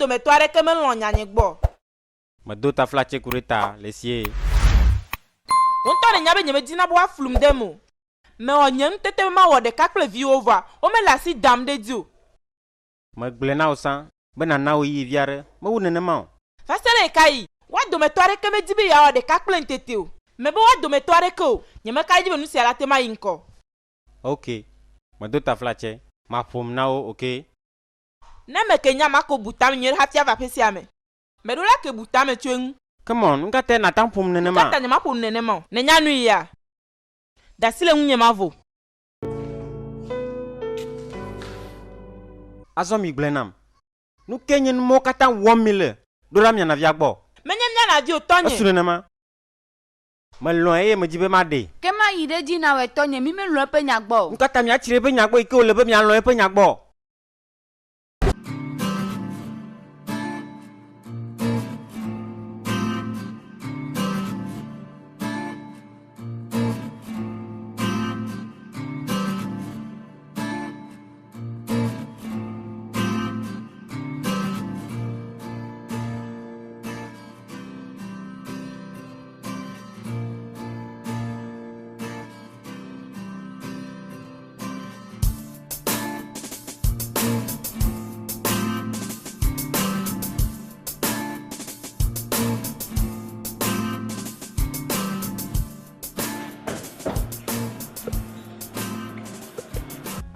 me toare ke me lo nyanye gbo. Me do ta flache kureta lesie. On tore nyabe nyeme dina bo aflum demo. Me o nyem tete ma wo de kakle vi over. O me la si dam de dio. Me gblena osan bena na o yi viare me wo nene ma. Fasele kai. Wa do me toare ke me dibi ya o de kakle ntete o. Me bo wa do me toare ko. Nyeme kai dibe nu si ala te ma yinko. OK. Me do ta flache. Ma pom na o, OK. Ne me ke nyama ko butam nyer hatia va pesi ame. Me do la ke butam tuen. Come on, nka te na tan pom nene ma. Kata nyama pom nene ma. Ne nyanu ya. Da sile nwunye ma vo. Azom mi glenam. Nu kenyen mo kata 1 mille. Dora mi na via gbo. Menyem nya na di otonye. Asune na ma. Me lo e me jibe ma de. Kema yide di na we tonye mi me lo pe nyagbo. Nka ta mi a chire pe nyagbo ike o le be mi a lo e pe nyagbo.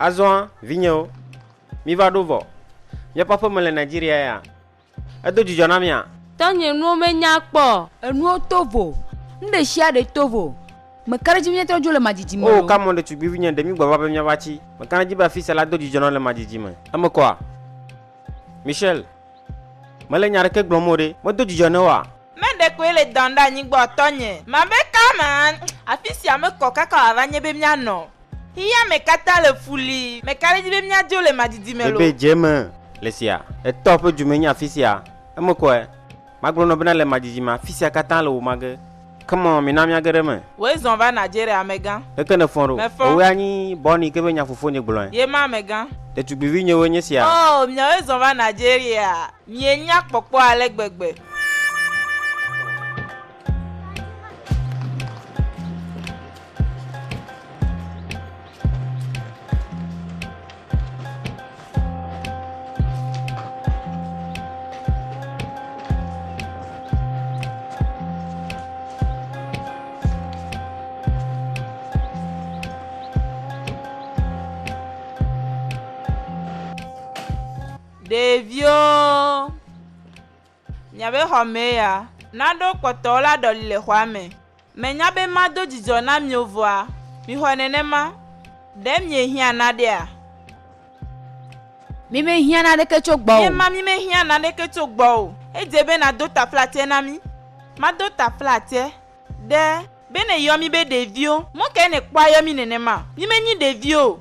Azon, vigno. Mi va dovo. Ya papa me le Nigeria ya. Ado di jona mia. Tonye nu me nyakpo. Enu tovo. Nde shia de tovo. Me kare jimi to jole majiji mo. Oh, come on de tu bi vigno de mi gba baba mi abachi. Me kana jiba fi sala do di jona le majiji me. Am quoi? Michel. Me le nyare ke glomore. Mo do di jona wa. Mende ko ele danda nyi gbo tonye. Ma be kama afisi ame ko kaka avanye be mi ano. Iya me kata le fuli. Me kare jibe mi adio le madidi melo. Ebe jeme. Lesia. E top du menya fisia. Am quoi? Maglo no bena le majiji ma fisia kata le o mage. Come on, mi na mi agere me. We zon va Nigeria megan. E kene fonro. O anyi boni ke be nya fofo ni gblo. Ye ma megan. De tu bi vigno wo nyesia. Oh, mi we zon va Nigeria. Mi enya popo ale gbegbe. Devio nyabe home ya nado kpotola dolile hwame me nyabe mado jijo na mi ovoa mi honene ma dem ye hia na de a Mi me hiana de ke chogbo. ye ma mi me hia na de ke togbo o ejebe na do ta flate na mi ma do ta flate de bene yo mi be devio mo ke ne kwa yo mi nene ma mi me nyi devio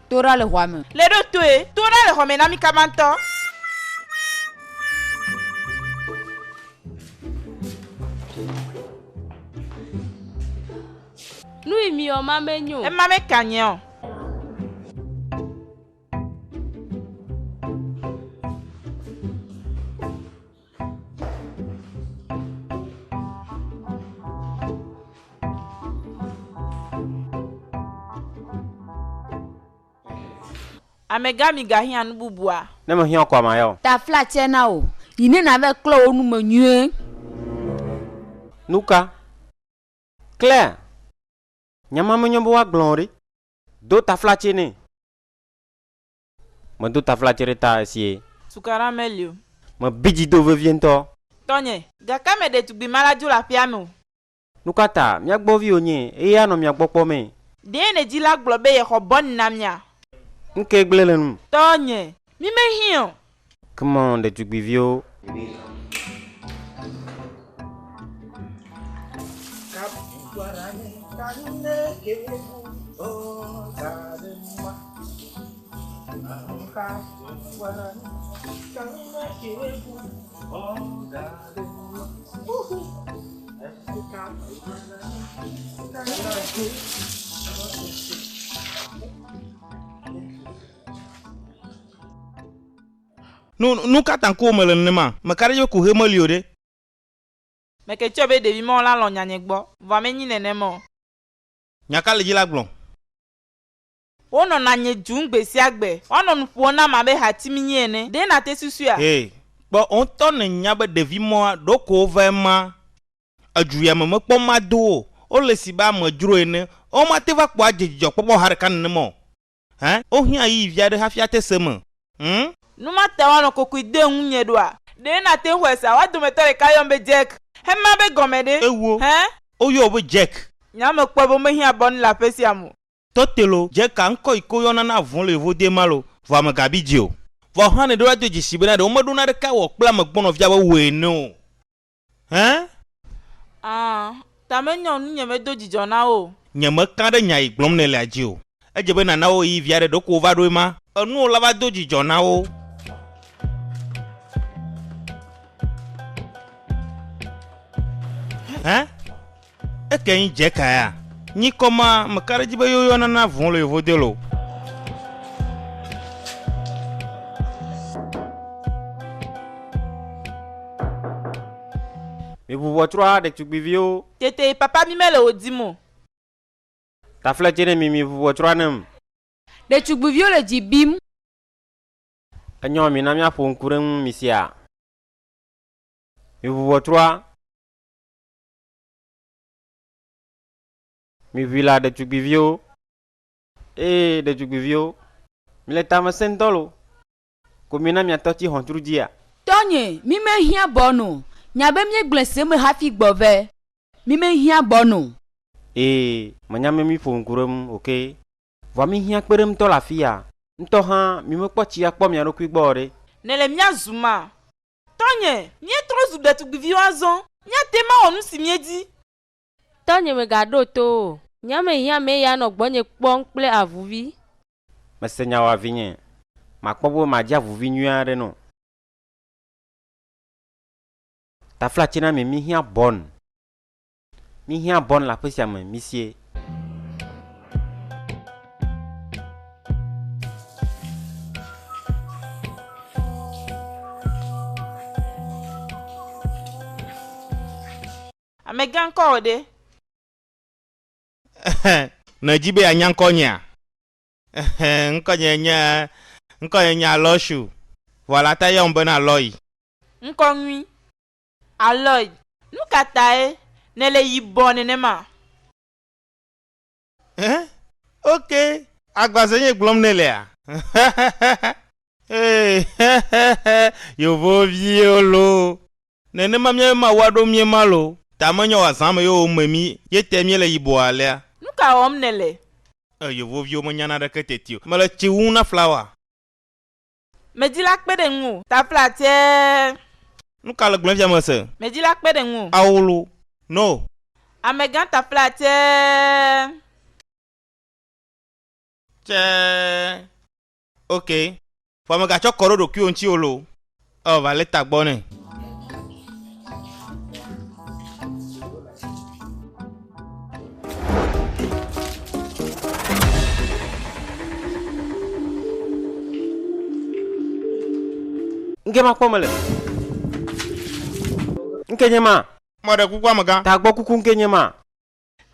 Tora le hwame. le do to e to na le home na mi kamanto. Nu imi o ma menyo. E ma me kanyo. Amegami gahi anu bubua. Ne mo hian kwa ma yo. Ta flat na o. Ine na ve klo onu menyu. Nuka. Claire. Nyama me nyombo wa glori. Do ta flache ni. Mo do ta flache reta sie. Sukara melio. Mo biji do viento. Tonye, gakame de tubi malaju la piamo. Nuka ta, mi agbo vi onye, e ya no mi agbo po me. De ne jila globe ye hobon namnya. Nke glele nu. Tonye, mi me hion. Come on, de tu bivio. Nu katanko me le nema. Me kare yo ku he me lio de. Me ke tso be devi mo la lo nyanye gbo. Va me nyi nene mo. Nyaka le dzi la gblɔ. Ono na nye djun gbe si agbe. Ono nupo na ma be hati mi nyi ene. De na te susu ya. Hey, bo on to ne nya be devi mo do ko ve ma. Aju ya me kpɔ ma do. O le si ba me dro ene. O ma te va kpɔ ajejijo kpɔkpɔ ha ɖeka nene mo. Hein? O hia yi via de hafia te se me. Numa te wano kokui de unye doa. De na te hwesa wa do me to le kayo be Jack. He ma be gome de. Ewo. Hein? O yo be Jack. Nya me kpo bo me hia bon la pesi amu. Totelo Jack anko iko na na von le vo de malo. Va me gabi dio. Va hane do ado jisibe na de o me do na de ka wo kpla me gbono via ba we no. Hein? Ah, ta me nyon nye me do jijo na o. Nye me kan de nya iglom ne le aji o. Eje be na na o yi via de do ko va do ma. Enu la ba do jijo na o. Hein? E ke yin je ka ya. Ni koma me kare jibe yo na von le vo de lo. Mi bubo 3 de tugbivio. Tete papa mi mele odimo. Ta fletene mi bubo 3 nem. De tugbuvio le dzi bim. Enyo mi na mi afo nkurem misia. Mi bubo 3. Mi vila de tugbivio. De tugbivio. Mi le tama sentolo. Ko mi na mi atoti hontru dia. Tonye, mi me hia bonu. Nya be mi glese me hafi gbove. Mi me hia bonu. Manyame mi fo nkurem, okay. Va mi hia kperem to la fia. Nto ha mi me kpo chi akpo mi anokwi gbore. Nele mia zuma. Tonye, mie tro zu de tugbivio azon. Nya tema onu si miedi. Tonye me gado to. Nyame hia me ya no gbonye kpon kple avuvi. Mesenya wa vinye. Makpobo ma dia avuvi nyuare no. Ta flachina me mi hia bon. Mi hia bon la pesia me misie. Amegan ko de. Na jibe anyankonya. Nkonya loshu. Voilà ta yon bona loy. Nkonwi. Aloy. Nukatae. Nele yibone nema. Okay. Agbazenye glom nele a. Yo vo violo. Nene mamye ma wado mie malo. Tamanyo wasama yo memi. Yete miele yibo alea. Nuka omnele. Yo vo vio manyana da ketetio. Mala chiuna flower. Medila kpede ngu. Ta flate. Nuka le glom via mose. Medila kpede ngu. Aulu. No. Amegan ta flate. Che. Okay. Fama ga chokoro do kyo nchi olo. Oh, va leta gbone. Nge makpomele. Nkenyema. Mode kukwa maga. Ta gbo kuku nkenyema.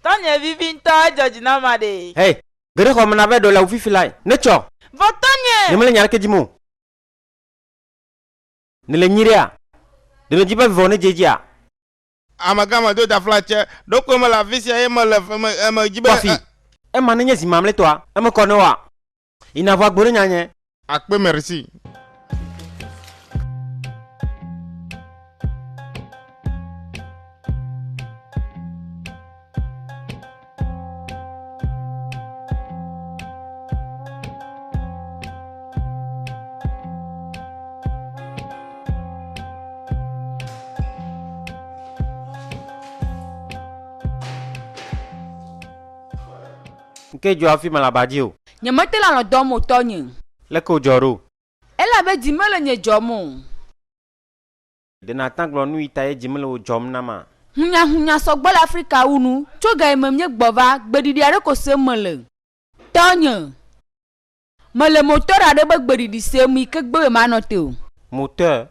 Tonye vivi nto George na made. Hey, gere ko mna vedo la ufifi lai. Necho. Votonye. Nemele nyarke jimu. Nele nyiria. Dele jiba vivone jejia. Amagama do da flache. Do ko la visia e jiba. Pafi. E manenye si mamle toa. E me kono wa. Ina va gbore nyanye. Akpe merci. Nke jo afi malabaji o. Nyamate la no domo tonye. Leko joro. Ela be di mele nye jomo. De na tanglo nu itaye jimele o jom na ma. Hunya sogbol Afrika unu. Choga ememye gbova gbedidi are ko se mele. Tonye. Mele motora de be gbedidi se mu ike gbe ma no te o. moteur.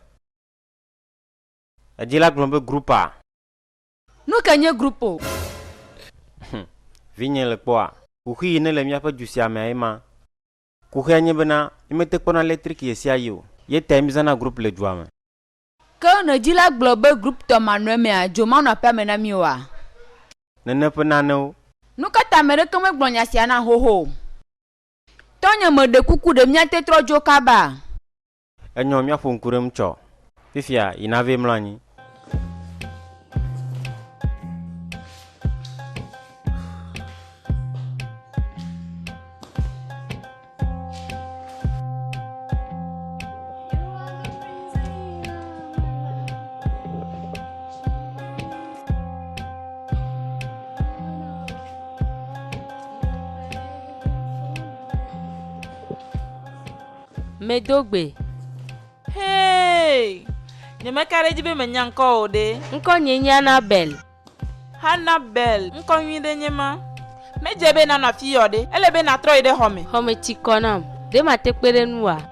A dit la glombe groupe a. Nous gagnons groupe. Vigne le poids. Kuhi ne le mia pas du siame aima. Kuhi anye bena, imete pona électrique yesia yo. Ye temizana groupe le douame. Quand on dit la globe groupe de Manuel, mais à Joman n'a pas mené miwa. Ne pena no. Nous katamere comme glonia siana ho ho. Tonya me de coucou de miate trop jo kaba. Enyo mia funkurem cho. Fifia inave mlani. Medogbe. Hey! Nyeme kare jibe menya nko ode. Nko nyenye Annabel. Annabel, nko nwide nyema. Mejebe na na fi ode. Elebe na tro ide home. Home tikonam. De ma tekpere nuwa.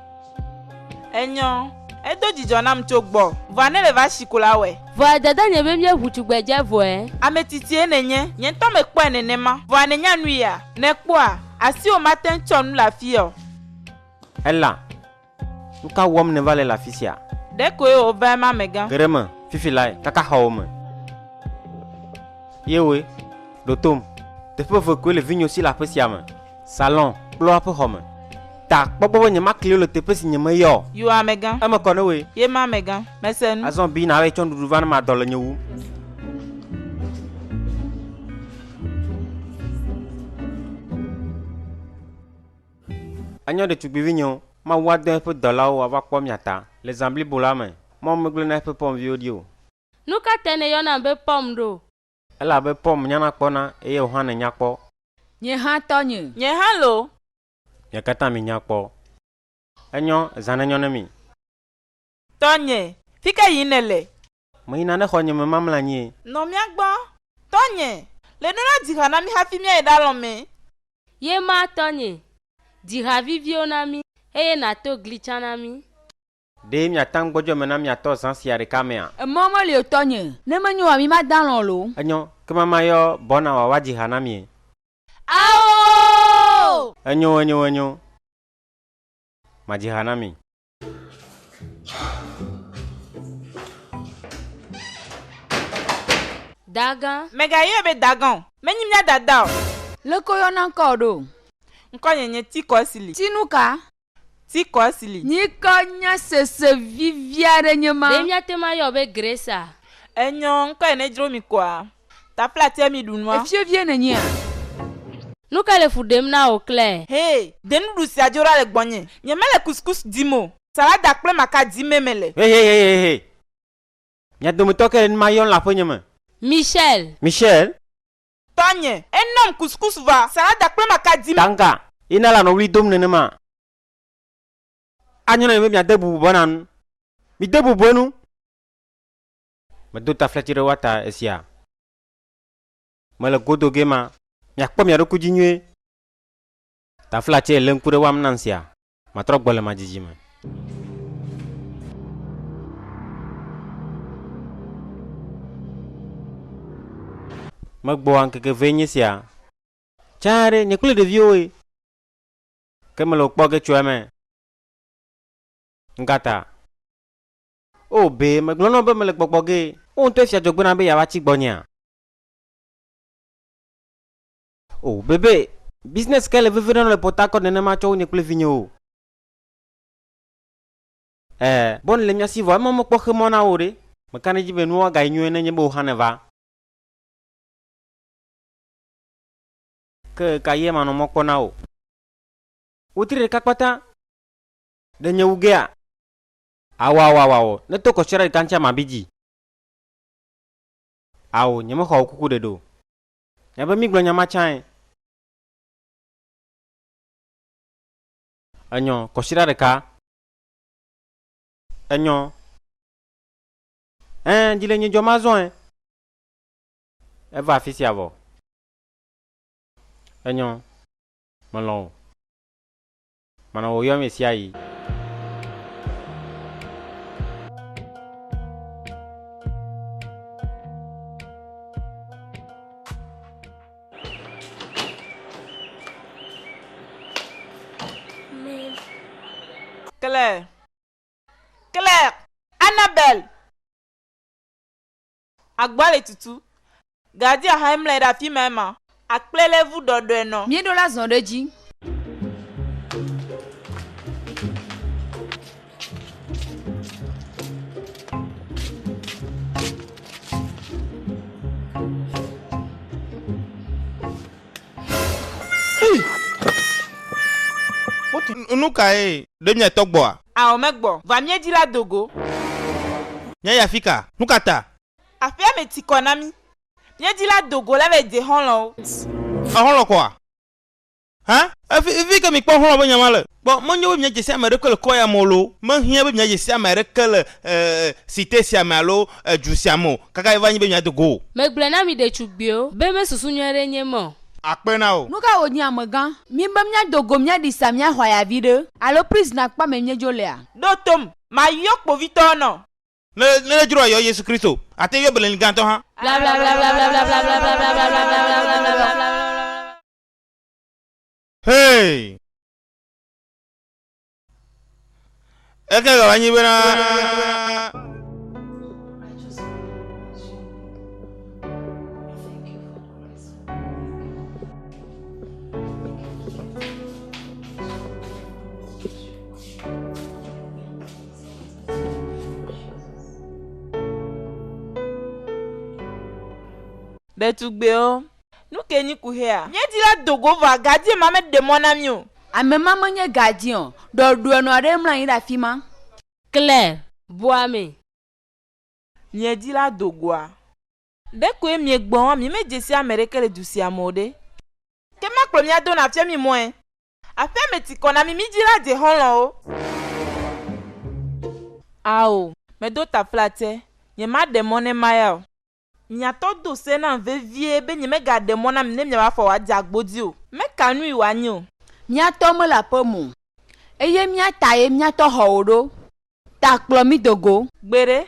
Enyo, edo jijo na mchogbo. Vanele va shikola we. Vo dada nyebe mye hutugbeje vo Ametiti enenye, nyento mekpo enenema. Vo anenya nuya. Nekpoa, asi o maten chonu la fio. Ella. Nuka wom ne vale la fisia. Deko e o va ma mega. Gerema, fifi lai, kaka home. Yewe, dotom. Te peux que le vigno si la pesiame. Salon, plo peu home. Tak, bobo nyama klio le te pesi nyama yo. You are mega. Ama kono we. Ye ma mega. Mesen. Azon bi na we chon duvan ma dole nyu. Agnon de tu bivignon. Ma wade un peu de là où avoir quoi miata. Les amblis boulame. Mon megle na peu pom viodio. Nuka tene yona be pom do. Elle a be pom nyana kona e yo hane nyakpo. Nye ha tonye. Nye hallo. Nyakata mi nyakpo. Agnon zanenyon mi. Tonye. Fika yinele. Ma ina ne khonye me mamla nyi. No miagbo. Tonye. Le nuna dihana mi hafi mi edalome. Ye ma tonye. Diha vivio na mi. Eye na to glichana mi. De mi atang bojo mena mi ato sans yare kamea. Maman le tonye. Ne me nywa mi ma dans l'eau. Agnon, kama mayo bona wa waji hanami. Ao! Agnon. Maji hanami. Daga. Mega yebe dagon. Menyi mnya dadao. Le koyo nan kodo. Nko nyenye ti kosili. Tinuka. Ti kosili. Ni konya se viviare nyema. De mya tema yo be gresa. Enyo nko ene jiro mi kwa. Ta flate mi dunwa. Efie viene nya. Nuka le fudem na au clair. Hey, denu dusi ajora le gbonye. Nyemele couscous dimo. Salade akple maka dimemele. Hey. Nya domo toke mayon la ponyema. Michel. Tonye, enom couscous va. Salade akple maka dimemele. Tanka. Ina la no wi dom nenema. Agnon e me mi adebu bonan. Mi debu bonu. Ma do ta flatire wata esia. Ma le godo gema. Mi akpo mi aroku jinwe. Ta flatire lenkure wam nansia. Ma trok bole ma jijima. Ma gbo anke ke venye sia. Chare nyekule de vioe. Ke me lo kpo ke chuame. Ngata. Oh be, me glono be me le gbogboge. On te fia jogbona be ya wachi gbonya. Oh bébé, business qu'elle veut dans le potako de nema cho nyekule vigno. Bon le mia si vraiment mo kpo khemona ore. Me kan jibe no ga nyu ne nyebo haneva. Ke kaye mano mo kpo na o. Utire kakpata. De nyewugea. Awa. Ne to ko shira kancha mabiji. Awo, nyemo ho kuku de do. Nyaba mi glo nyama chan. Anyo, ko shira de ka. Anyo. Dile nyi joma zon. E va fisi avo. Anyo. Malon. Mana wo yo me siai. Claire. Claire. Annabelle. Agbale tutu. Gadi a haimle da fi mema. Akplele vous dodo no. Mie do la zon de dji. Nuka de mia togboa. A o megbo. Va mie di la dogo. Nya ya fika. Nuka ta. Afia me ti konami. Mie di la dogo la ve de honlo. Aholo kwa. Ha? Fika mi kwa honlo banya male. Bo mo nyo mia jesi America le koya molo. Mo hia be mia jesi America le cité siamalo jusiamo. Kaka eva nyi be mia dogo. Megble na mi de chugbio. Be me susu nyere nyemo. Akpena o. Nuka o ni amegan. Mi be mia dogo mia di sa mia hoya vide. Alo prise na kpa me mia jolea. Do tom. Ma yok po vito no. Ne juro yo Yesu Kristo. Ate yo belen ganto ha. Bla bla bla bla bla bla bla bla bla bla bla bla bla bla bla. Hey. Eke ga wanyi bena. Betugbe o. Nou ke ni ku he a. Mie di la dogo va gadi ma me de mon ami o. Ame mama nye gadion. Do do no re mlan ida fima. Claire, boame. Mie di la dogo a. De ko e mie gbon mi me jesi America le dusi amode. Ke ma klo mi ado na fie mi mo en. Afia me ti konami mi di la de honlo o. Ao, me do ta flate. Nye ma de mon maya o. Mia to do se na vevie be nye me ga de mon am ne mia wa fo wa jagbodi o. Me kanu iwa nyi o. Mia to me la pomu. Eye mia ta ye mia to hodo. Ta kplo mi dogo. Gbere.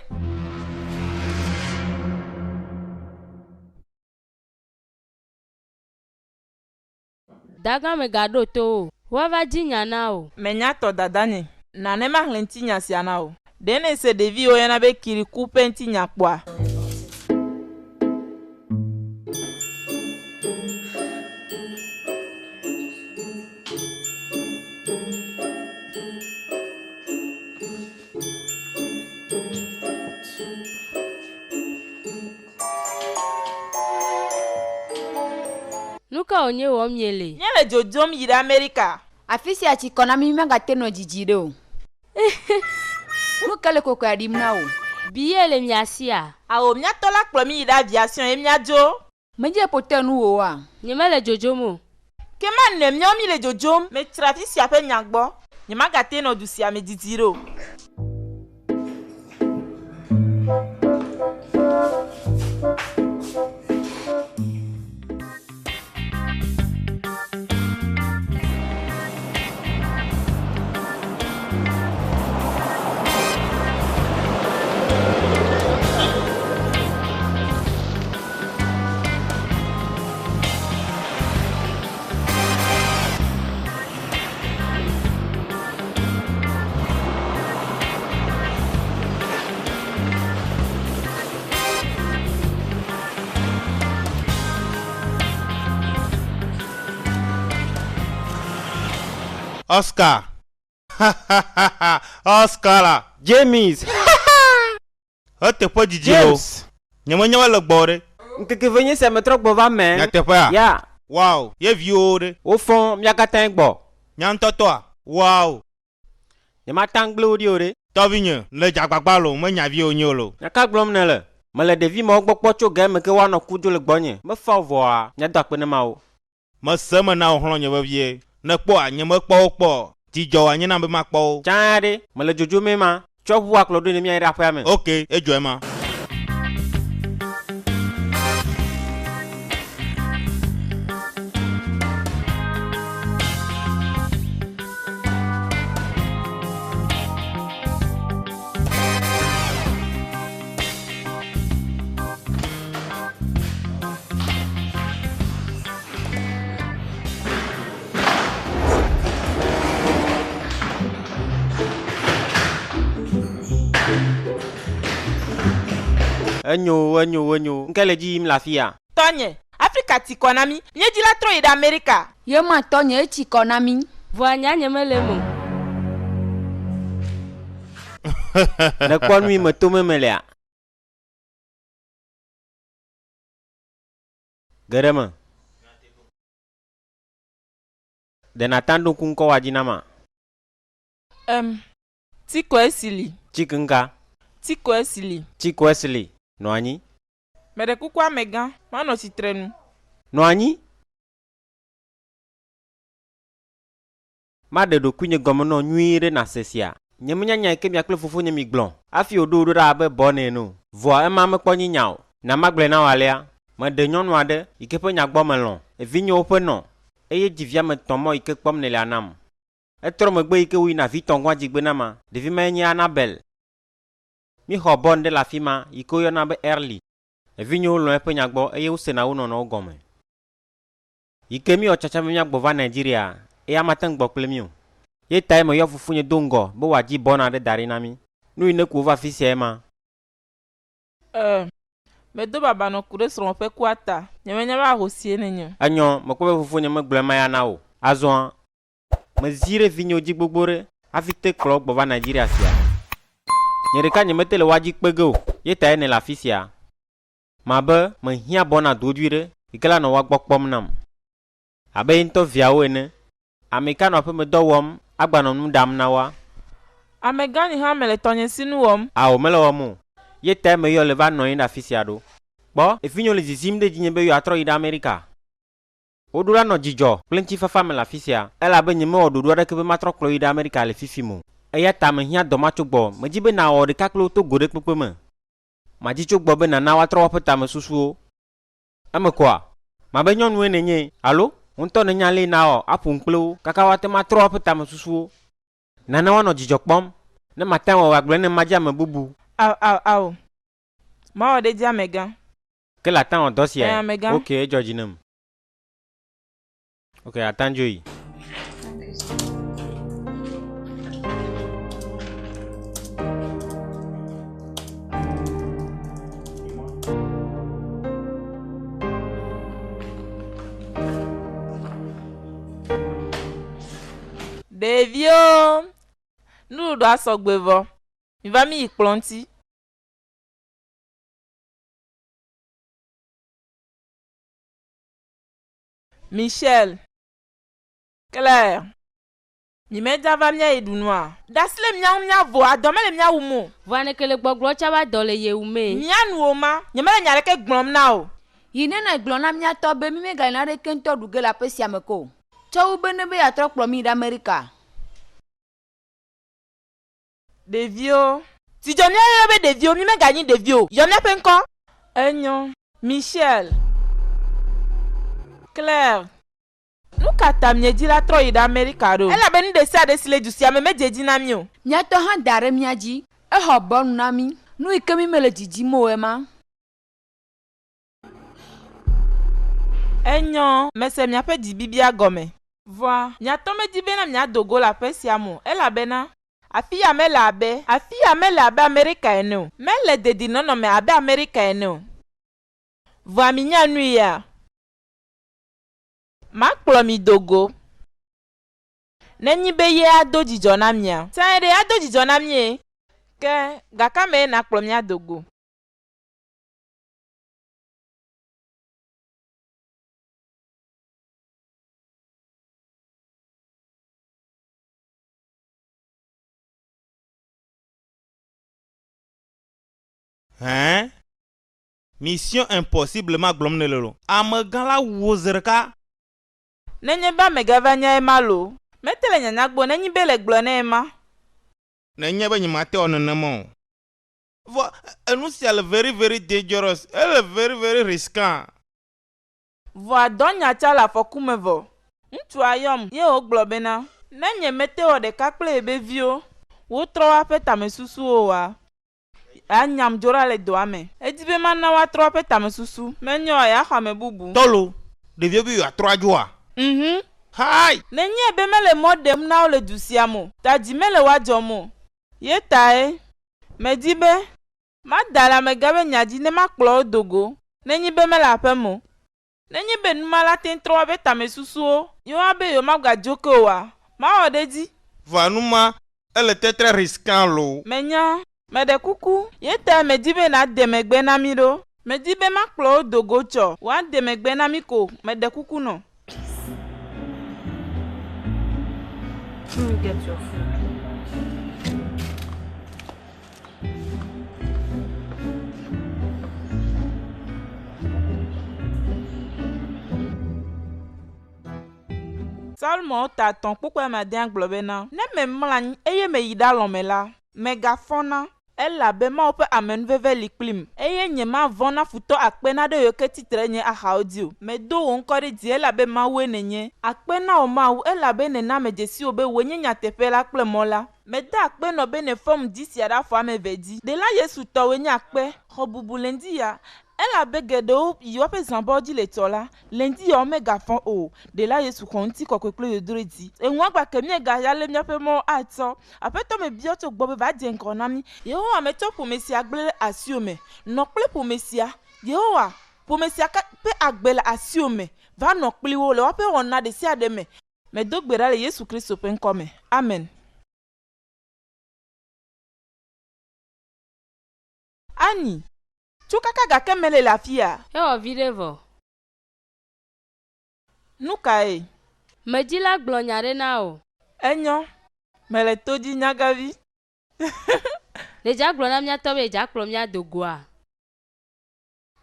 Daga me gado to. Wa va jinya na o. Me nya to dadani. Na ne ma hlenti nya siana o. Dene se devi o yana be kiri ku penti nya kwa. Nuka onye wo miele. Nyele jojom yiri America. Afisi a chi kona mi manga teno jijire o. Nuka le koko adim na o. Biele miasia. Awo mia to la kplo mi yiri aviation e mia jo. Menje potenu o wa. Nyemele jojomo. Kema ne mia mi le jojom me trafisi ape nyagbo. Nyema gate no dusi ame didiro. Oscar. Oscar la. James. Ote po jiji o. James. Nyemo nyawa le gbore. Nkeke venye se me trok bova men. Nya te po ya. Ya. Wow, ye vi o de. Au fond, mia katan gbo. Nya ntoto a. Wow. Ye ma tang glo di ore. Tovinye, le jagbagba lo, me nya vi o nyolo. Nya ka glom ne le. Me le devi mo gbo kpo tso ge me ke wa no kujo le gbonye. Me fa vo a. Nya do akpe ne ma o. Me se me na o hlo nye vie. Ne kpo a nye me kpo kpo. Jijo a nye na be ma kpo. Chade, me le jojo me ma. Tso bu aklo do ne mi ira fa me. Okay, ejo e ma. enyo. Nke le dzi yim le afi ya. Tɔnye, Afrika ti kɔ na mi. Míedzi la trɔ yi ɖe Amerika. Ye ma tɔnye etsi kɔ na mi. Vɔa nya nye mele mo. Ne kpɔ nui me to me lea. Ge me. De Nathan ɖo ŋku ŋkɔ wa dzi na ma. Tiko esili. Chikenka. Tiko esili. Chiko esili. Nɔ anyi. Meɖe kuku amegã, manɔ tsitrenu. Nɔ anyi. Ma ɖe ɖokui nye gɔmenɔ nyui ɖe na sesia. Nye menyanya ke mia kple fofo nye mi gblɔ. Afi woɖo ɖo ɖa abe bɔne no. Vɔa ema mekpɔ nyi nya o. Na ma gblɔ na walea. Meɖe nyɔnu aɖe yi ke ƒe nyagbɔ me lɔ̃. Evinyewo ƒe nɔ. Eye dzivia me tɔn mɔ yi ke kpɔm ne le anam. Etrɔ megbe yi ke wo yina vi tɔn gwa dzigbe na ma. Ɖevi ma nye Annabel. Mi xɔ bɔn ɖe le afi ma yi ke woyɔna be Early. Evinyewo lɔ̃ eƒe nyagbɔ eye wosena wo nɔnɔwo gɔme. Yi ke mi wɔ tsatsa be miagbɔ va Nigeria, eya ma te ŋu gbɔ kple mi o. Ye tae me yɔ fofonye do ŋgɔ be wòadzi bɔna ɖe da ɖi na mi. Nu yi ne ku wo va afi sia ma. Medo baba nɔ ku ɖe srɔ̃ ƒe kua ta. Nyemenya be ahosie ne nye. Enyo, mekpɔ be fofonye megblɔ ma ya na o. Azɔ mezi ɖe vinyewo dzi gbogbo ɖe hafi te kplɔ gbɔ va Nigeria sia. Nye ɖeka nye mete le woadzi kpege o. Ye tae ne le afi sia. Ma be mehiã bɔna dodui ɖe yi ke la nɔ woagbɔ kpɔm nam. Abe ŋutɔ viawo ene. Ame ka nɔ aƒe me dɔ wɔm agbanɔ nu ɖam na wa. Amegã ni hã mele tɔnye sinu wɔm. Awo mele wɔm o. Ye tae me yɔ le va nɔ anyi ɖe afi sia ɖo. Kpɔ evinyewo le zizim ɖe dzinye be yewoatrɔ yi ɖe Amerika. Woɖo la nɔ dzidzɔ kple ŋutifafa me le afi sia. Elabe nye mewɔ ɖoɖo aɖeke be matrɔ kplɔ yi ɖe Amerika le fifi mo. Eya ta mehiã dɔ ma tso gbɔ. Medzi be nawɔ ɖeka kple wo to go ɖe kpekpe me. Madzi tso gbɔ be nana woatrɔ woƒe tame susuwo. Eme kɔa, mabe nyɔnue nenye, alo? Ŋutɔ ne nya le na wɔ aƒo ŋu kple wo kaka woate matrɔ woƒe tame susuwo. Nana woanɔ dzidzɔ kpɔm. Ne mate wɔ agblɔ ne madzi ame bubu. Awo. Mawɔ ɖe dzi amegã. Ke la tan wɔ dɔ sia. Amegã. Ok, edzɔ dzi nem. Ok, atan dzo yi. Ɖevio, nuɖuɖu asɔgbe vɔ. Mi va mi yi kplɔ ŋuti. Michel, Claire, mi medza va míayi ɖu nua. Ɖasi le miawu miavo, adɔ mele miawu mo. Vɔa ne ke le gbɔgblɔ tsa va dɔ le yewu me. Mianuwo ma, nye mele nya ɖeke gblɔm na o. Yi ne ne gblɔ na miatɔ be mi megali na ɖeke ŋutɔ ɖu ge le aƒe sia me ko. Tsɔ wu be ne be yeatrɔ kplɔ mi ɖe Amerika. Ɖevio, dzidzɔ míayɔ be ɖevio, mi meganyi ɖevio. Yɔ míaƒe ŋkɔ. Enyo, Michel, Claire. Nu ka ta miedzi la trɔ yi ɖe Amerika ɖo? Elabena ɖe sia ɖe si le du sia me medze na mi o. Miatɔ hã da ɖe mia dzi. Exɔ bɔnu na mi. Nu yi ke mi mele dzidzim o ema. Enyo, mese miaƒe dzibibia gɔme. Vɔa, miatɔ medi bena miado go le aƒe sia mo. Elabena afi ya mele abe Amerika ene o. Mele dedienɔnɔ me abe Amerika ene o. Vɔa mi nya nu ya. Makplɔ mi dogo. Nenyi be ye ado dzidzɔ na mia. Sãe ɖe ado dzidzɔ na mie. Ke gaka me na kplɔ mia dogo. Hein? Mission impossible ma gblɔm ne le lo. Amegã la wo zi ɖeka. Nenye be amegã va nya ema lo. Mete le nyanyagbo nenyi be le gblɔ ne ema. Nenye be nyemate wɔ nenema o. Vɔ enu sia le very very dangerous. Ele very risquant. Vɔa dɔnya tsa le afɔku me vɔ. Ŋutsua yɔm ye wògblɔ bena nenye mete wɔ ɖeka kple ebe viwo. Wotrɔ woƒe tame susuwo wa. Anyam dzora le doa me. Edi be mana woatrɔ woƒe tame susu. Menyo ya xɔ ame bubu. Tɔlo, ɖevio be yewoatrɔ adzoa. Hai! Nenye be mele mɔ ɖem na wo le du sia mo. Ta dzi mele woadzɔ mo. Ye tae, medi be Madala me gabe nyadzi ne makplɔ dogo. Nenyi be mele aƒe mo. Nenyi be numala tentrɔ be tame susuwo. Yo abe yo magadzoko wa. Ma wɔ dzi. Vanuma, elle était très risquant lo. Menya, me de kuku. Ye te me di be na de megbe na mi do. Me di be makplɔ dogo tsɔ. Wa de megbe na mi ko. Me de kuku no. Get your food. Salmo ta ton pourquoi ma den globena. Ne me mlan eye me yida lomela. Megafona. Ela be ma ope amen veve likplim. Eye nye ma vona futo akpena de yo ke titre nye ahaudio. Me do onkore di ela be ma we nenye. Akpena o ma u ela be ne na me jesi obe wenye nyatepe la kple mola. Me da akpena be ne form disi ada fo ame vedi. De la Yesu to wenye akpe. Hobubu lendi ya. Elle a begede ou yo pe zambodi le tola lendi yo mega fon o de la Yesu konti kokoklo yo dredi e nwa gba ke mi ga ya le mi pe mo ato apeto me bi oto gbo be ba de nkan na mi Yehowa me to po mesia agbele asiome no ple po mesia Yehowa po mesia ka pe agbele asiome va no ple wo le wa pe wona de si ade me do gbera le Yesu Kristo pe nkome amen. Ani Chukaka ga kemele la fia. Ewo videvo. Nuka e. Me di la gblɔ nya ɖe na o. Enyo. Mele todi nyagavi. Le dza gblɔ na miatɔ be dza kplɔ mia dogoa.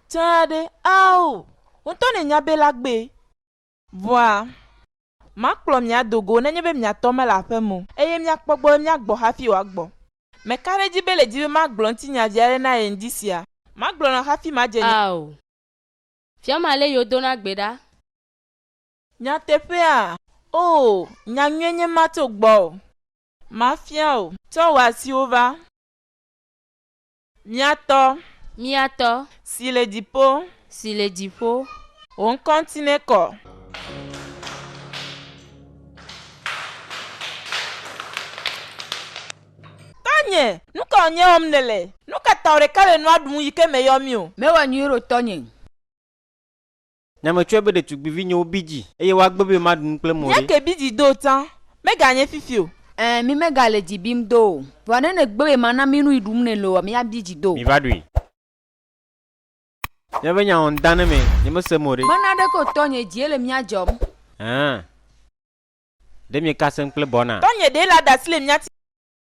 Tsade, ao. Wonto ne nyabe la gbe. Voa. Ma kplɔ mia dogo nenye be miatɔ me la aƒe mo. Eye miakpɔ gbɔ miagbɔ hafi woagbɔ. Me kare dzi be le dzi be ma gblɔ ŋuti nya vi aɖe na ye ŋdi sia. Ma gblɔ na hafi ma dze Ao. Fiama le yo do na gbe ɖa. Nyateƒea. Oh, nyanyuie nye ma to gbɔ. Ma fia o. Tsɔ wɔ asiwo va. Miatɔ. Miatɔ. Si le dziƒo. Si le dziƒo. On continue kɔ. Tanye, nuka onye omnele. Nuka taure kale no adum yike me yomi o. Me wa nyiro tonye. Nyame tso be de tugbivi nyo bidzi eye wa gbe be ma dun kple mo re. Nyake bidzi do tan. Me ganye fifi o. Mi me ga le dibim do. Wa ne gbe ma na mi nu idum ne lo mi abiji do. Mi va dui. Nyame nya on dane me, nyame se mo re. Mana de ko tonye die le mi ajom. Ah. De mi ka sen kple bona. Tanye de la dasile miati